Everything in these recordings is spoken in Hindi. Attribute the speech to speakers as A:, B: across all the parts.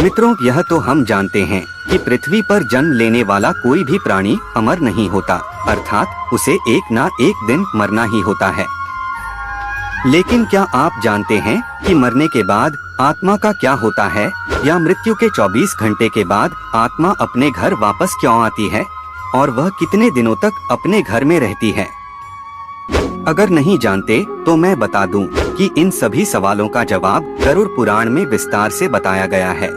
A: मित्रों, यह तो हम जानते हैं कि पृथ्वी पर जन्म लेने वाला कोई भी प्राणी अमर नहीं होता, अर्थात उसे एक ना एक दिन मरना ही होता है। लेकिन क्या आप जानते हैं कि मरने के बाद आत्मा का क्या होता है, या मृत्यु के 24 घंटे के बाद आत्मा अपने घर वापस क्यों आती है और वह कितने दिनों तक अपने घर में रहती है? अगर नहीं जानते तो मैं बता दूं कि इन सभी सवालों का जवाब गरुड़ पुराण में विस्तार से बताया गया है।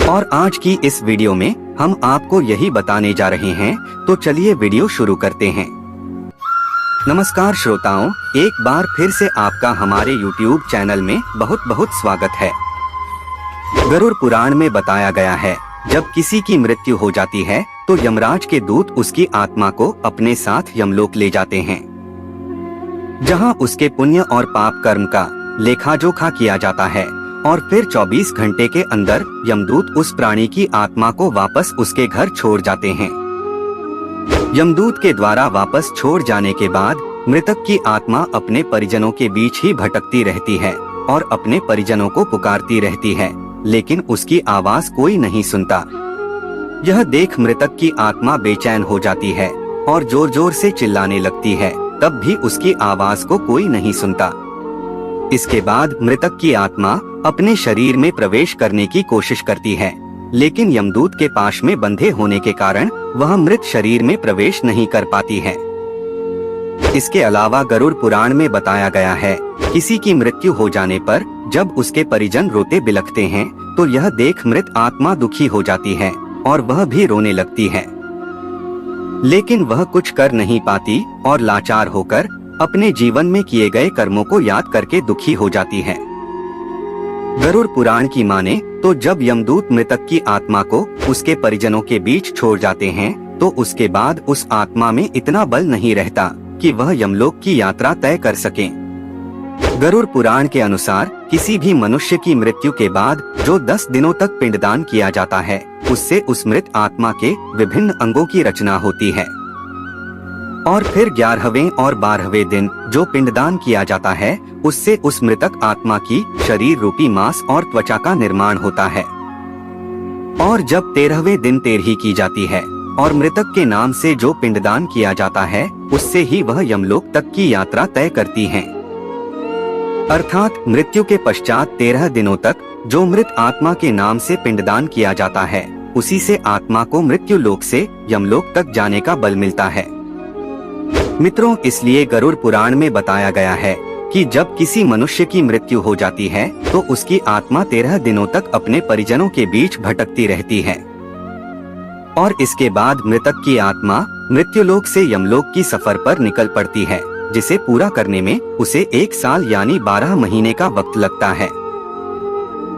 A: और आज की इस वीडियो में हम आपको यही बताने जा रहे हैं, तो चलिए वीडियो शुरू करते हैं। नमस्कार श्रोताओं, एक बार फिर से आपका हमारे YouTube चैनल में बहुत बहुत स्वागत है। गरुड़ पुराण में बताया गया है, जब किसी की मृत्यु हो जाती है तो यमराज के दूत उसकी आत्मा को अपने साथ यमलोक ले जाते हैं, जहां उसके पुण्य और पाप कर्म का लेखा जोखा किया जाता है, और फिर 24 घंटे के अंदर यमदूत उस प्राणी की आत्मा को वापस उसके घर छोड़ जाते हैं। यमदूत के द्वारा वापस छोड़ जाने के बाद मृतक की आत्मा अपने परिजनों के बीच ही भटकती रहती है और अपने परिजनों को पुकारती रहती है, लेकिन उसकी आवाज कोई नहीं सुनता। यह देख मृतक की आत्मा बेचैन हो जाती है और जोर जोर से चिल्लाने लगती है, तब भी उसकी आवाज को कोई नहीं सुनता। इसके बाद मृतक की आत्मा अपने शरीर में प्रवेश करने की कोशिश करती है, लेकिन यमदूत के पाश में बंधे होने के कारण वह मृत शरीर में प्रवेश नहीं कर पाती है। इसके अलावा गरुड़ पुराण में बताया गया है, किसी की मृत्यु हो जाने पर जब उसके परिजन रोते बिलखते हैं तो यह देख मृत आत्मा दुखी हो जाती है और वह भी रोने लगती है, लेकिन वह कुछ कर नहीं पाती और लाचार होकर अपने जीवन में किए गए कर्मों को याद करके दुखी हो जाती है। गरुड़ पुराण की माने तो जब यमदूत मृतक की आत्मा को उसके परिजनों के बीच छोड़ जाते हैं तो उसके बाद उस आत्मा में इतना बल नहीं रहता कि वह यमलोक की यात्रा तय कर सके। गरुड़ पुराण के अनुसार किसी भी मनुष्य की मृत्यु के बाद जो 10 दिनों तक पिंडदान किया जाता है, उससे उस मृत आत्मा के विभिन्न अंगों की रचना होती है, और फिर 11वें और 12वें दिन जो पिंडदान किया जाता है, उससे उस मृतक आत्मा की शरीर रूपी मांस और त्वचा का निर्माण होता है। और जब 13वें दिन तेरही की जाती है और मृतक के नाम से जो पिंडदान किया जाता है, उससे ही वह यमलोक तक की यात्रा तय करती है। अर्थात मृत्यु के पश्चात 13 दिनों तक जो मृत आत्मा के नाम से पिंडदान किया जाता है, उसी से आत्मा को मृत्यु लोक से यमलोक तक जाने का बल मिलता है। मित्रों, इसलिए गरुड़ पुराण में बताया गया है कि जब किसी मनुष्य की मृत्यु हो जाती है तो उसकी आत्मा 13 दिनों तक अपने परिजनों के बीच भटकती रहती है, और इसके बाद मृतक की आत्मा मृत्युलोक से यमलोक की सफर पर निकल पड़ती है, जिसे पूरा करने में उसे 1 साल यानी 12 महीने का वक्त लगता है।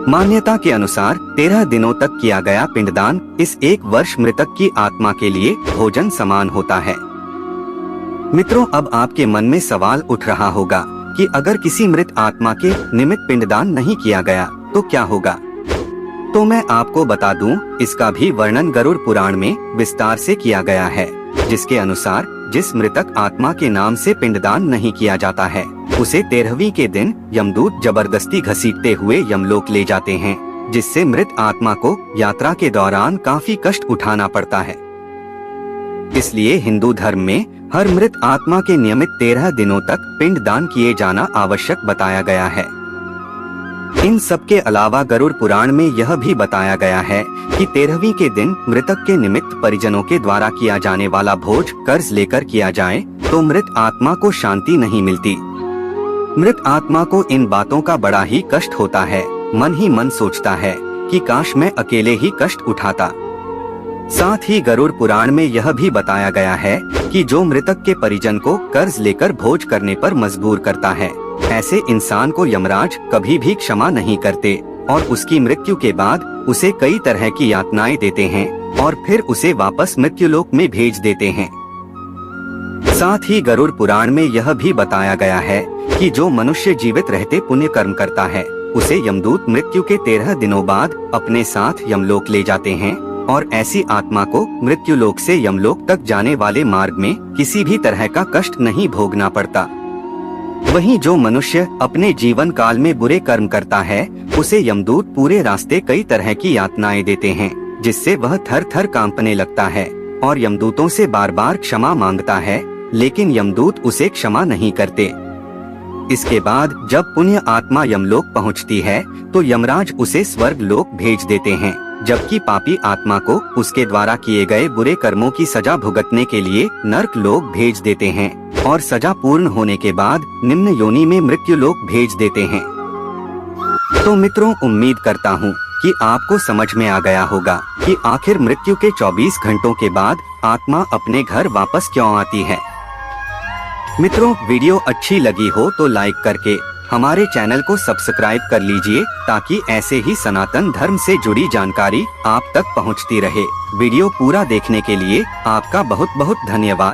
A: मान्यता के अनुसार 13 दिनों तक किया गया पिंडदान इस 1 वर्ष मृतक की आत्मा के लिए भोजन समान होता है। मित्रों, अब आपके मन में सवाल उठ रहा होगा कि अगर किसी मृत आत्मा के निमित्त पिंडदान नहीं किया गया तो क्या होगा? तो मैं आपको बता दूं, इसका भी वर्णन गरुड़ पुराण में विस्तार से किया गया है, जिसके अनुसार जिस मृतक आत्मा के नाम से पिंडदान नहीं किया जाता है, उसे 13वीं के दिन यमदूत जबरदस्ती घसीटते हुए यमलोक ले जाते हैं, जिससे मृत आत्मा को यात्रा के दौरान काफी कष्ट उठाना पड़ता है। इसलिए हिंदू धर्म में हर मृत आत्मा के नियमित 13 दिनों तक पिंडदान किए जाना आवश्यक बताया गया है। इन सब के अलावा गरुड़ पुराण में यह भी बताया गया है कि 13वीं के दिन मृतक के निमित्त परिजनों के द्वारा किया जाने वाला भोज कर्ज लेकर किया जाए तो मृत आत्मा को शांति नहीं मिलती। मृत आत्मा को इन बातों का बड़ा ही कष्ट होता है, मन ही मन सोचता है कि काश मैं अकेले ही कष्ट उठाता। साथ ही गरुड़ पुराण में यह भी बताया गया है कि जो मृतक के परिजन को कर्ज लेकर भोज करने पर मजबूर करता है, ऐसे इंसान को यमराज कभी भी क्षमा नहीं करते और उसकी मृत्यु के बाद उसे कई तरह की यातनाएं देते हैं और फिर उसे वापस मृत्युलोक में भेज देते हैं। साथ ही गरुड़ पुराण में यह भी बताया गया है कि जो मनुष्य जीवित रहते पुण्य कर्म करता है, उसे यमदूत मृत्यु के 13 दिनों बाद अपने साथ यमलोक ले जाते हैं, और ऐसी आत्मा को मृत्युलोक से यमलोक तक जाने वाले मार्ग में किसी भी तरह का कष्ट नहीं भोगना पड़ता। वहीं जो मनुष्य अपने जीवन काल में बुरे कर्म करता है उसे यमदूत पूरे रास्ते कई तरह की यातनाएं देते हैं, जिससे वह थर थर कांपने लगता है और यमदूतों से बार बार क्षमा मांगता है, लेकिन यमदूत उसे क्षमा नहीं करते। इसके बाद जब पुण्य आत्मा यमलोक पहुंचती है तो यमराज उसे स्वर्ग लोक भेज देते हैं, जबकि पापी आत्मा को उसके द्वारा किए गए बुरे कर्मों की सजा भुगतने के लिए नर्क लोक भेज देते हैं और सजा पूर्ण होने के बाद निम्न योनि में मृत्यु लोक भेज देते हैं। तो मित्रों, उम्मीद करता हूँ कि आपको समझ में आ गया होगा कि आखिर मृत्यु के 24 घंटों के बाद आत्मा अपने घर वापस क्यों आती है। मित्रों, वीडियो अच्छी लगी हो तो लाइक करके हमारे चैनल को सब्सक्राइब कर लीजिए, ताकि ऐसे ही सनातन धर्म से जुड़ी जानकारी आप तक पहुंचती रहे। वीडियो पूरा देखने के लिए आपका बहुत बहुत धन्यवाद।